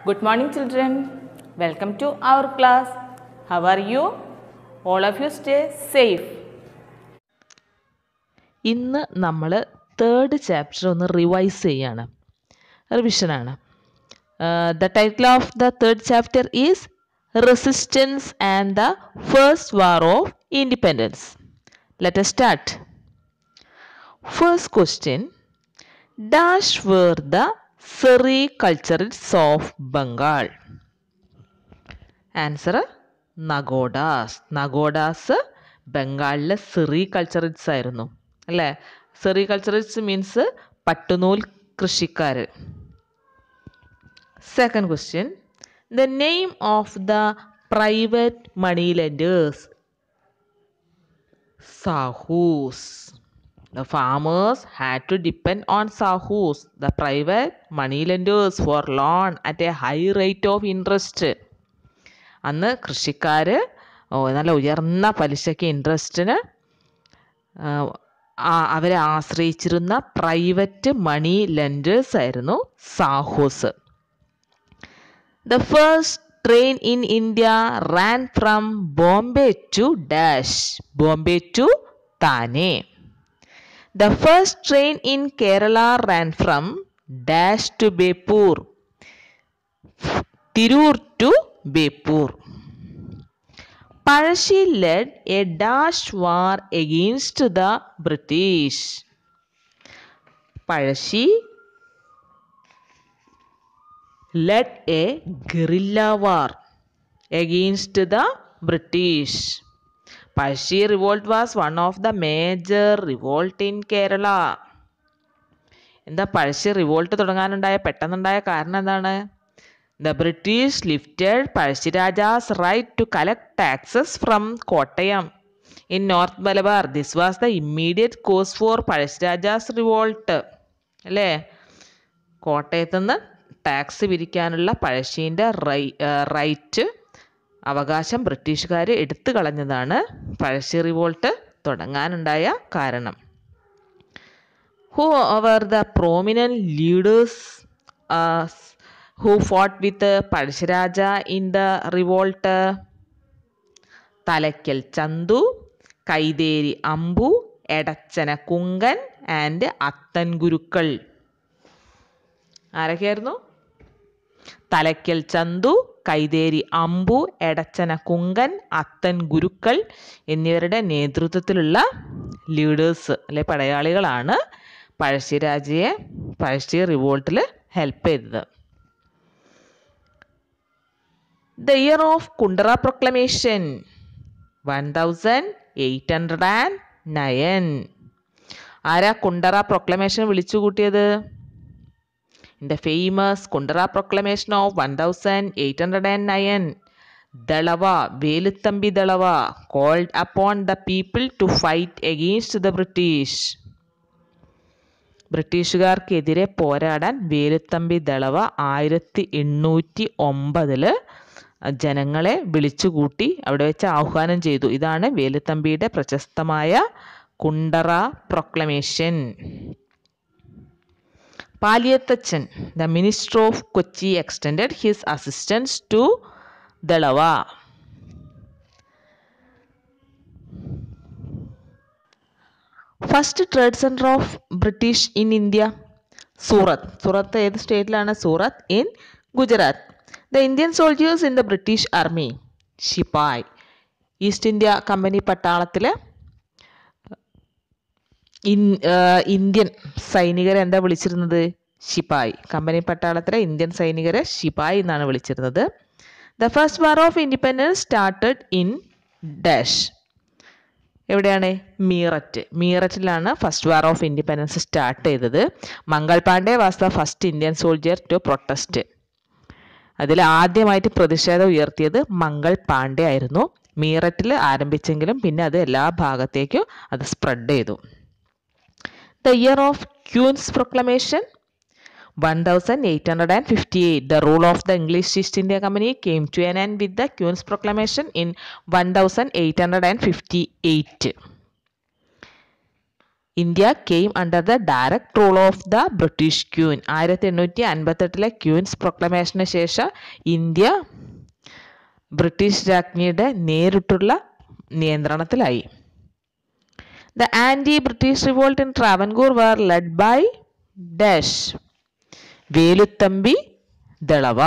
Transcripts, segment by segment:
Good morning, children. Welcome to our class. How are you? All of you stay safe. ഇന്ന് നമ്മൾ third chapter ഒന്ന് revise ചെയ്യാണ്, റിവിഷനാണ്. The title of the third chapter is resistance and the first war of independence. Let us start. First question, dash were the sericulturists of Bengal? Answer നഗോഡാസ്. നഗോഡാസ് ബംഗാളിലെ sericulturists ആയിരുന്നു അല്ലേ. സെറികൾച്ചറിറ്റ്സ് മീൻസ് പട്ടുനൂൽ കൃഷിക്കാർ. Second question, the name of the private money lenders? സാഹൂസ്. The farmers had to depend on sahus, the private money lenders, for loan at a high rate of interest. അന്ന് കൃഷിക്കാർ നല്ല ഉയർന്ന പലിശയ്ക്ക് ഇൻട്രസ്റ്റിന് അവരെ ആശ്രയിച്ചിരുന്ന പ്രൈവറ്റ് മണി ലെൻഡേഴ്സ് ആയിരുന്നു സാഹൂസ്. The first train in India ran from Bombay to dash? Bombay to Thane. The first train in Kerala ran from Dash to Bepur, Tirur to Bepur. Palashi led a Dash war against the British. Palashi led a guerrilla war against the British. Palashi revolt was one of the major revolt in Kerala. എന്താ Pazhassi revolt തുടങ്ങാനുണ്ടായ പെട്ടെന്നുണ്ടായ കാരണം എന്താണ്? The British lifted Pazhassi Raja's right to collect taxes from Kottayam in north Malabar. This was the immediate cause for Pazhassi Raja's revolt അല്ലേ. കോട്ടയത്തു നിന്ന് tax പിരിക്കാനുള്ള പഴശ്ശീൻ്റെ right അവകാശം ബ്രിട്ടീഷുകാർ എടുത്തു കളഞ്ഞതാണ് പഴശ്ശി റിവോൾട്ട് തുടങ്ങാനുണ്ടായ കാരണം. Who are the prominent leaders who fought with Pazhassi Raja in the revolt? Thalakkal Chandu, Kaitheri Ambu, Edachena Kunkan and Athan Gurukkal. ആരൊക്കെയായിരുന്നു? തലയ്ക്കൽ ചന്തു, കൈതേരി അമ്പു, എടച്ചന കുങ്കൻ, അത്തൻ ഗുരുക്കൾ എന്നിവരുടെ നേതൃത്വത്തിലുള്ള ലീഡേഴ്സ് അല്ലെ പടയാളികളാണ് പഴശ്ശി റിവോൾട്ടിൽ ഹെൽപ്പ് ചെയ്തത്. The year of Kundara proclamation 1809. ആരാ കുണ്ടറ പ്രൊക്ലമേഷൻ വിളിച്ചു കൂട്ടിയത്? In the famous Kundara proclamation of 1809, Dalava, Veluthambi Dalava, called upon the people to fight against the British. ബ്രിട്ടീഷുകാർക്കെതിരെ പോരാടാൻ വേലുത്തമ്പി ദളവ 1809 ജനങ്ങളെ വിളിച്ചുകൂട്ടി അവിടെ വെച്ച് ആഹ്വാനം ചെയ്തു. ഇതാണ് വേലുത്തമ്പിയുടെ പ്രശസ്തമായ Kundara proclamation. Paliyathachan, the minister of Kochi, extended his assistance to Dalava. First trade center of British in India, Surat. Surat ഏത് സ്റ്റേറ്റിലാണ്? Surat in Gujarat. The Indian soldiers in the British army, sepoy. East India Company പട്ടാളത്തിൽ ഇന്ത്യൻ സൈനികരെ എന്താ വിളിച്ചിരുന്നത്? ശിപായ്. കമ്പനി പട്ടാളത്തിലെ ഇന്ത്യൻ സൈനികരെ ശിപായ് എന്നാണ് വിളിച്ചിരുന്നത്. The first war of independence started in dash? എവിടെയാണ്? മീററ്റ്. മീററ്റിലാണ് first war of independence start ചെയ്തത്. Mangal Pandey was the first Indian soldier to protest. അതിൽ ആദ്യമായിട്ട് പ്രതിഷേധം ഉയർത്തിയത് മംഗൾ പാണ്ഡെ ആയിരുന്നു. മീററ്റിൽ ആരംഭിച്ചെങ്കിലും പിന്നെ അത് എല്ലാ ഭാഗത്തേക്കും അത് സ്പ്രെഡ് ചെയ്തു. The year of Queen's Proclamation 1858. The rule of the English East India Company came to an end with the Queen's Proclamation in 1858. India came under the direct rule of the British queen. 1858 ക്യൂൻസ് പ്രൊക്ലമേഷന് ശേഷം India British രാജ്ഞിയുടെ നേരിട്ടുള്ള നിയന്ത്രണത്തിലായി. The anti-British revolt in Travancore were led by Dash. Velu Thampi Dalawa.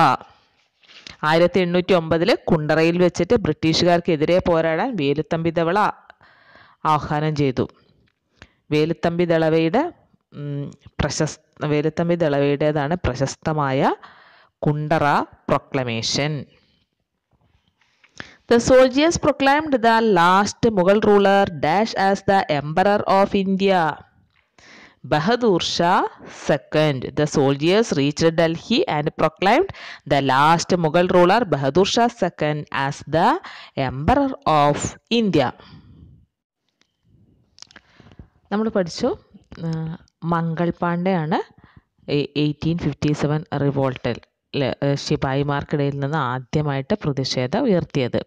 1809 കുണ്ടറയിൽ വെച്ചിട്ട് ബ്രിട്ടീഷുകാർക്കെതിരെ പോരാടാൻ വേലുത്തമ്പി ദളവ ആഹ്വാനം ചെയ്തു. വേലുത്തമ്പി ദളവയുടേതാണ് പ്രശസ്തമായ Kundara proclamation. The soldiers proclaimed the last Mughal ruler Dash as the Emperor of India. Bahadur Shah II. The soldiers reached Delhi and proclaimed the last Mughal ruler Bahadur Shah II as the Emperor of India. നമ്മൾ പഠിച്ചു മംഗൾ പാണ്ഡെയാണ് 1857 റിവോൾട്ടിൽ ശിപായിമാർക്കിടയിൽ നിന്ന് ആദ്യമായിട്ട് പ്രതിഷേധം ഉയർത്തിയത്.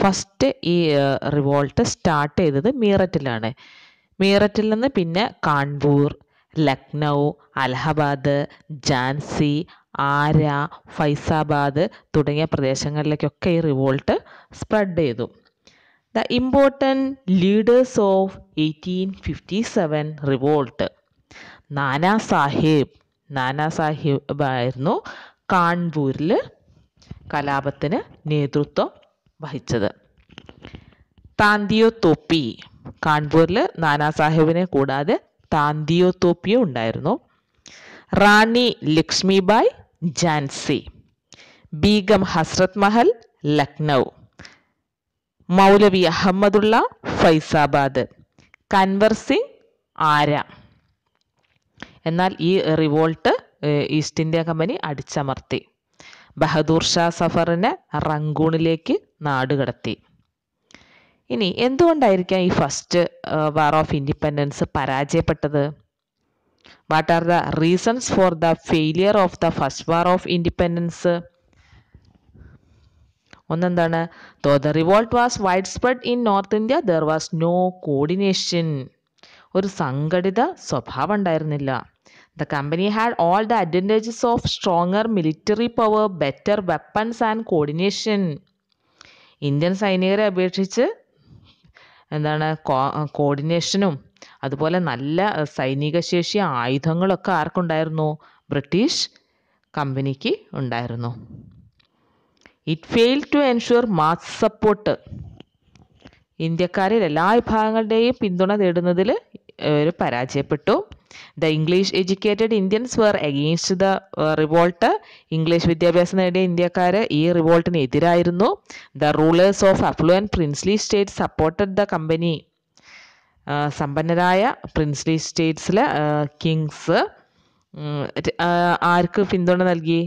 First ഈ revolt start ചെയ്തത് മീററ്റിലാണ്. മീററ്റിൽ നിന്ന് പിന്നെ കാൺപൂർ, ലക്നൗ, അലഹബാദ്, ഝാൻസി, ആര, ഫൈസാബാദ് തുടങ്ങിയ പ്രദേശങ്ങളിലേക്കൊക്കെ ഈ റിവോൾട്ട് സ്പ്രെഡ് ചെയ്തു. The important leaders of 1857 revolt. Nana Sahib ആയിരുന്നു കാൺപൂരിൽ കലാപത്തിന് നേതൃത്വം വഹിച്ചത്. താന്തിയോ തോപ്പി. കാൺപൂരിൽ നാനാ സാഹിബിനെ കൂടാതെ താന്തിയോ തോപ്പിയും ഉണ്ടായിരുന്നു. റാണി ലക്ഷ്മിബായ് ഝാൻസി. ബീഗം ഹസ്രത് മഹൽ ലക്നൗ. മൗലവി അഹമ്മദുള്ള ഫൈസാബാദ്. കൻവർ സിംഗ് ആര. എന്നാൽ ഈ റിവോൾട്ട് ഈസ്റ്റ് ഇന്ത്യ കമ്പനി അടിച്ചമർത്തി. ബഹദൂർ ഷാ സഫറിനെ റങ്കൂണിലേക്ക് നാടുകടത്തി. ഇനി എന്തുകൊണ്ടായിരിക്കാം ഈ ഫസ്റ്റ് വാർ ഓഫ് ഇൻഡിപെൻഡൻസ് പരാജയപ്പെട്ടത്? What are the reasons for the failure of the first war of independence? ഒന്നെന്താണ്? The revolt was widespread in north India, there was no coordination. ഒരു സംഘടിത സ്വഭാവം ഉണ്ടായിരുന്നില്ല. The company had all the advantages of stronger military power, better weapons and coordination. Indian സൈനികരെ അപേക്ഷിച്ച് കോർഡിനേഷനും അതുപോലെ നല്ല സൈനിക ശേഷി ആയുധങ്ങളൊക്കെ ആർക്കുണ്ടായിരുന്നു? ബ്രിട്ടീഷ് കമ്പനിക്ക് ഉണ്ടായിരുന്നു. It fail to ensure mass support. ഇന്ത്യക്കാരിൽ എല്ലാ വിഭാഗങ്ങളുടെയും പിന്തുണ നേടുന്നതിൽ പരാജയപ്പെട്ടു. The English educated Indians were against the revolt. English വിദ്യാഭ്യാസം നേടിയ ഇന്ത്യക്കാർ ഈ റിവോൾട്ടിന് എതിരായിരുന്നു. The rulers of affluent princely states supported the company. സമ്പന്നരായ പ്രിൻസ്ലി സ്റ്റേറ്റ്സിലെ കിങ്സ് ആർക്ക് പിന്തുണ നൽകി?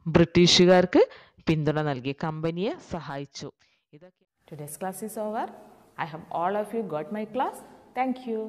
ബ്രിട്ടീഷുകാർക്ക് പിന്തുണ നൽകി, കമ്പനിയെ സഹായിച്ചു. Today's class is over. I hope all of you got my class. Thank you.